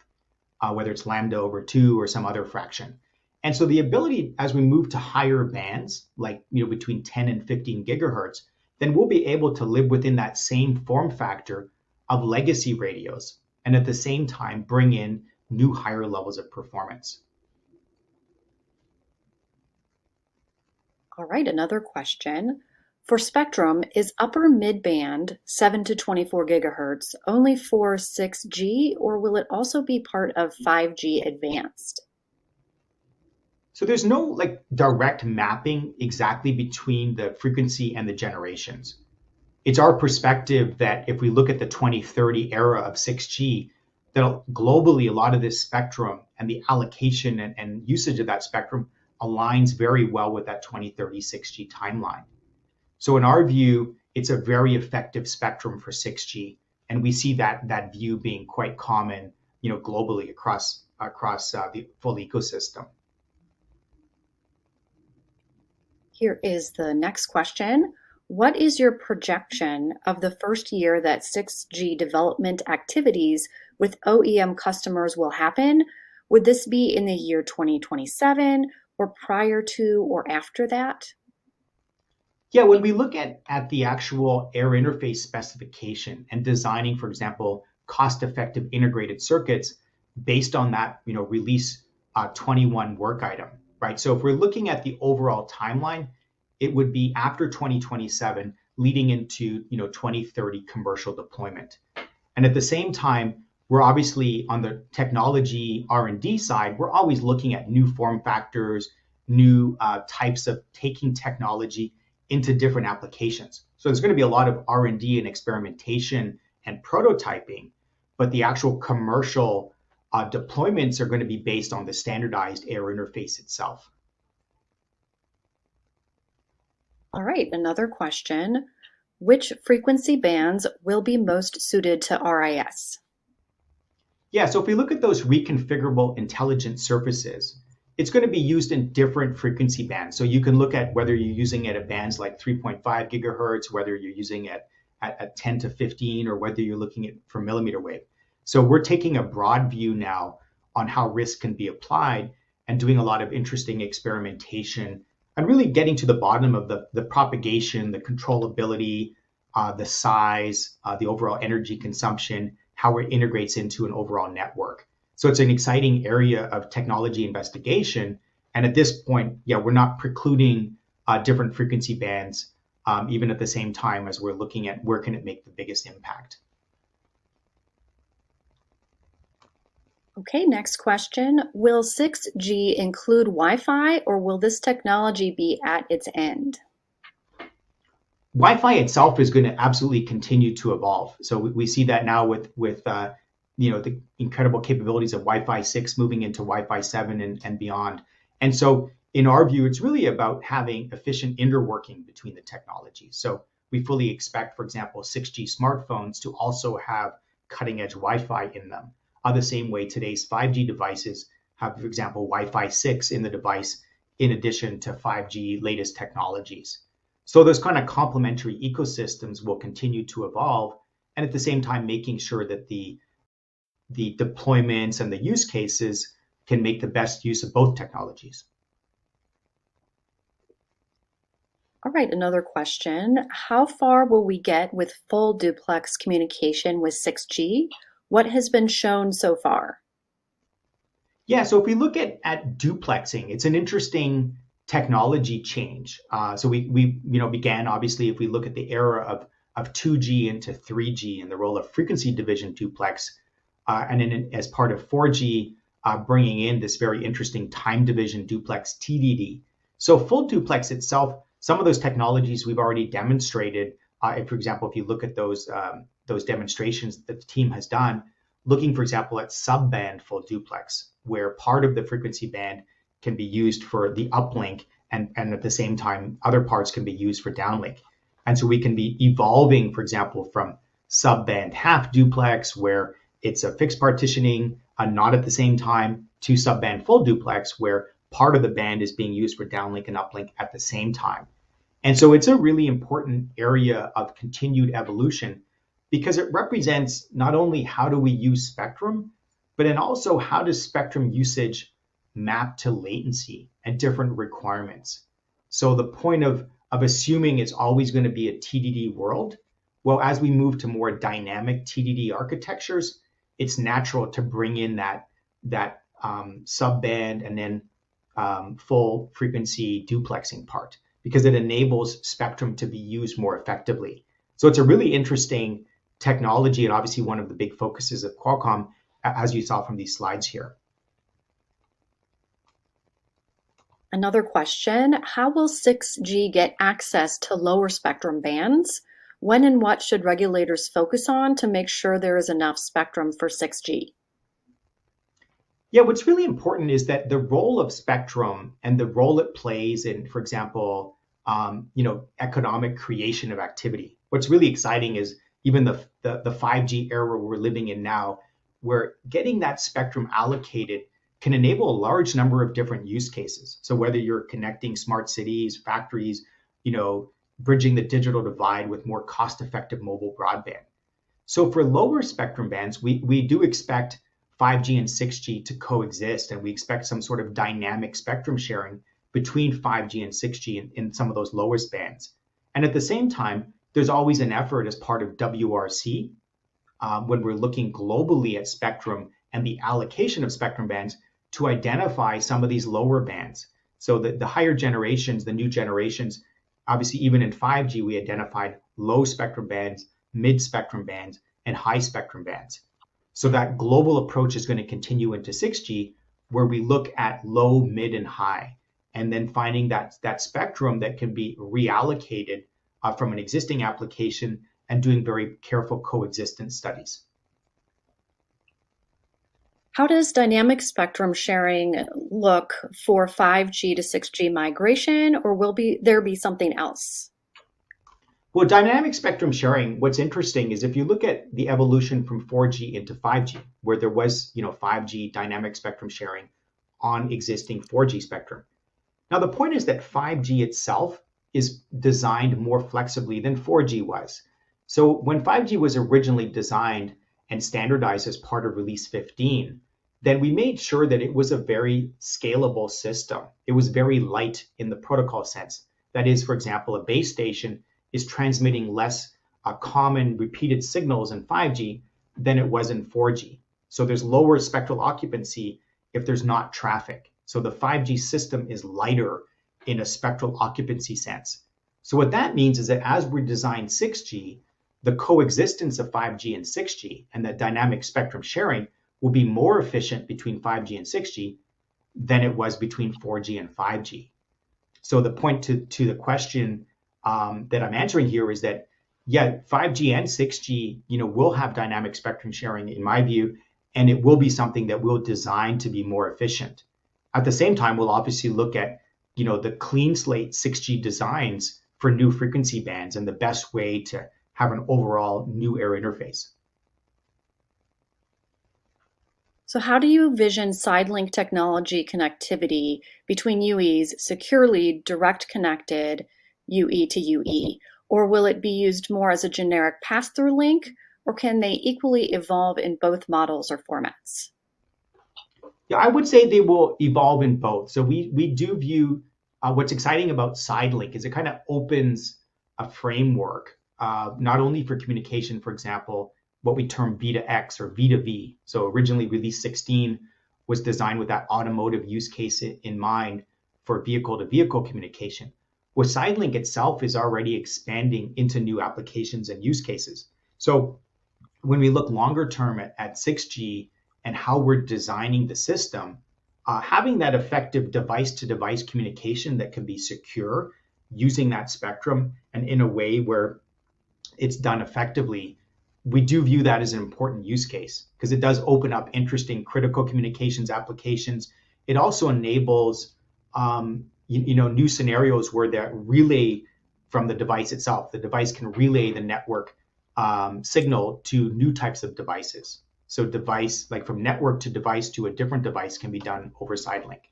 whether it's lambda over 2 or some other fraction. And so the ability as we move to higher bands, like between 10 and 15 gigahertz, then we'll be able to live within that same form factor of legacy radios, and at the same time bring in new higher levels of performance. All right, another question. For spectrum, is upper mid-band 7 to 24 gigahertz only for 6G, or will it also be part of 5G advanced? So there's no direct mapping exactly between the frequency and the generations. It's our perspective that if we look at the 2030 era of 6G, that globally a lot of this spectrum and the allocation and usage of that spectrum aligns very well with that 2030 6G timeline. So in our view, it's a very effective spectrum for 6G, and we see that view being quite common, globally across the full ecosystem. Here is the next question. What is your projection of the first year that 6G development activities with OEM customers will happen? Would this be in the year 2027 or prior to or after that? Yeah, when we look at the actual air interface specification and designing, for example, cost-effective integrated circuits based on that, release 21 work item, right? So if we're looking at the overall timeline, it would be after 2027, leading into 2030 commercial deployment. And at the same time, we're obviously on the technology R&D side, we're always looking at new form factors, new types of taking technology into different applications. So there's going to be a lot of R&D and experimentation and prototyping, but the actual commercial deployments are going to be based on the standardized air interface itself. All right, another question. Which frequency bands will be most suited to RIS? Yeah, so if we look at those reconfigurable intelligent surfaces, it's going to be used in different frequency bands. So you can look at whether you're using it at bands like 3.5 gigahertz, whether you're using it at 10 to 15, or whether you're looking at for millimeter wave. So we're taking a broad view now on how risk can be applied and doing a lot of interesting experimentation and really getting to the bottom of the propagation, the controllability, the size, the overall energy consumption, how it integrates into an overall network. So it's an exciting area of technology investigation. And at this point, yeah, we're not precluding different frequency bands, even at the same time as we're looking at where can it make the biggest impact. Okay, next question. Will 6G include Wi-Fi, or will this technology be at its end? Wi-Fi itself is going to absolutely continue to evolve. So we see that now with the incredible capabilities of Wi-Fi 6 moving into Wi-Fi 7 and beyond. And so in our view, it's really about having efficient interworking between the technologies. So we fully expect, for example, 6G smartphones to also have cutting edge Wi-Fi in them. The same way today's 5G devices have, for example, Wi-Fi 6 in the device in addition to 5G latest technologies. So those kind of complementary ecosystems will continue to evolve, and at the same time making sure that the deployments and the use cases can make the best use of both technologies. All right, another question. How far will we get with full duplex communication with 6G? What has been shown so far? Yeah, so if we look at duplexing, it's an interesting technology change. So we began, obviously, if we look at the era of 2G into 3G and the role of frequency division duplex, and then as part of 4G, bringing in this very interesting time division duplex TDD. So full duplex itself, some of those technologies we've already demonstrated. For example, if you look at those demonstrations that the team has done, looking, for example, at sub-band full duplex, where part of the frequency band can be used for the uplink, and at the same time, other parts can be used for downlink. And so we can be evolving, for example, from sub-band half duplex, where it's a fixed partitioning, not at the same time, to sub-band full duplex, where part of the band is being used for downlink and uplink at the same time. And so it's a really important area of continued evolution because it represents not only how do we use spectrum, but then also how does spectrum usage map to latency and different requirements. So the point of assuming it's always going to be a TDD world, well, as we move to more dynamic TDD architectures, it's natural to bring in that sub-band and then full frequency duplexing part because it enables spectrum to be used more effectively. So it's a really interesting technology and obviously one of the big focuses of Qualcomm, as you saw from these slides here. Another question, how will 6G get access to lower spectrum bands? When and what should regulators focus on to make sure there is enough spectrum for 6G? Yeah, what's really important is that the role of spectrum and the role it plays in, for example, economic creation of activity. What's really exciting is even the 5G era we're living in now, where getting that spectrum allocated can enable a large number of different use cases. So whether you're connecting smart cities, factories, you know, bridging the digital divide with more cost-effective mobile broadband. So for lower spectrum bands, we do expect 5G and 6G to coexist, and we expect some sort of dynamic spectrum sharing between 5G and 6G in some of those lowest bands. And at the same time, there's always an effort as part of WRC when we're looking globally at spectrum and the allocation of spectrum bands to identify some of these lower bands. So the higher generations, the new generations, obviously even in 5G, we identified low spectrum bands, mid spectrum bands, and high spectrum bands. So that global approach is going to continue into 6G, where we look at low, mid, and high, and then finding that spectrum that can be reallocated from an existing application and doing very careful coexistence studies. How does dynamic spectrum sharing look for 5G to 6G migration, or there be something else? Well, dynamic spectrum sharing, what's interesting is if you look at the evolution from 4G into 5G, where there was, 5G dynamic spectrum sharing on existing 4G spectrum. Now, the point is that 5G itself is designed more flexibly than 4G was. So when 5G was originally designed and standardized as part of Release 15, then we made sure that it was a very scalable system. It was very light in the protocol sense. That is, for example, a base station is transmitting less common repeated signals in 5G than it was in 4G. So there's lower spectral occupancy if there's not traffic. So the 5G system is lighter in a spectral occupancy sense. So what that means is that as we design 6G, the coexistence of 5G and 6G and the dynamic spectrum sharing will be more efficient between 5G and 6G than it was between 4G and 5G. So the point to the question that I'm answering here is that, yeah, 5G and 6G, will have dynamic spectrum sharing in my view, and it will be something that we'll design to be more efficient. At the same time, we'll obviously look at, the clean slate 6G designs for new frequency bands and the best way to have an overall new air interface. So how do you envision side-link technology connectivity between UEs securely direct connected UE to UE? Or will it be used more as a generic pass-through link, or can they equally evolve in both models or formats? Yeah, I would say they will evolve in both. So we do view what's exciting about SideLink is it kind of opens a framework, not only for communication, for example, what we term V2X or V2V. So originally Release 16 was designed with that automotive use case in mind for vehicle-to-vehicle communication. Well, SideLink itself is already expanding into new applications and use cases. So when we look longer term at 6G and how we're designing the system, having that effective device-to-device communication that can be secure using that spectrum and in a way where it's done effectively, we do view that as an important use case because it does open up interesting critical communications applications. It also enables new scenarios where the relay from the device itself, the device can relay the network signal to new types of devices. So device, like from network to device to a different device, can be done over SideLink.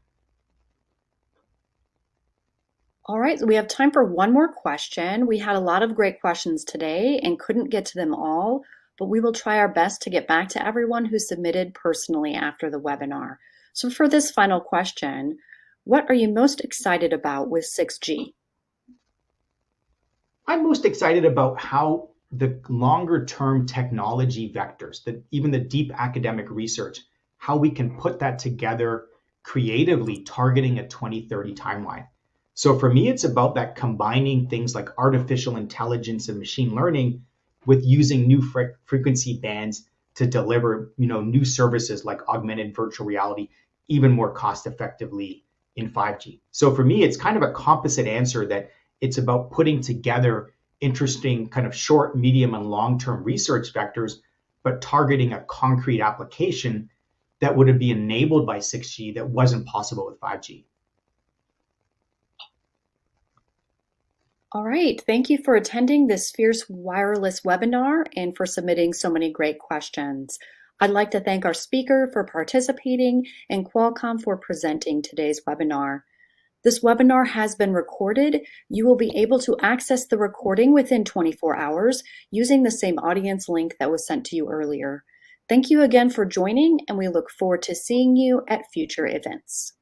All right, so we have time for one more question. We had a lot of great questions today and couldn't get to them all, but we will try our best to get back to everyone who submitted personally after the webinar. So for this final question, what are you most excited about with 6G? I'm most excited about how the longer term technology vectors, even the deep academic research, how we can put that together creatively targeting a 2030 timeline. So for me, it's about that combining things like artificial intelligence and machine learning with using new frequency bands to deliver, new services like augmented virtual reality even more cost effectively in 5G. So for me, it's kind of a composite answer that it's about putting together interesting kind of short, medium, and long-term research vectors, but targeting a concrete application that would be enabled by 6G that wasn't possible with 5G. All right, thank you for attending this Fierce Wireless webinar and for submitting so many great questions. I'd like to thank our speaker for participating and Qualcomm for presenting today's webinar. This webinar has been recorded. You will be able to access the recording within 24 hours using the same audience link that was sent to you earlier. Thank you again for joining, and we look forward to seeing you at future events.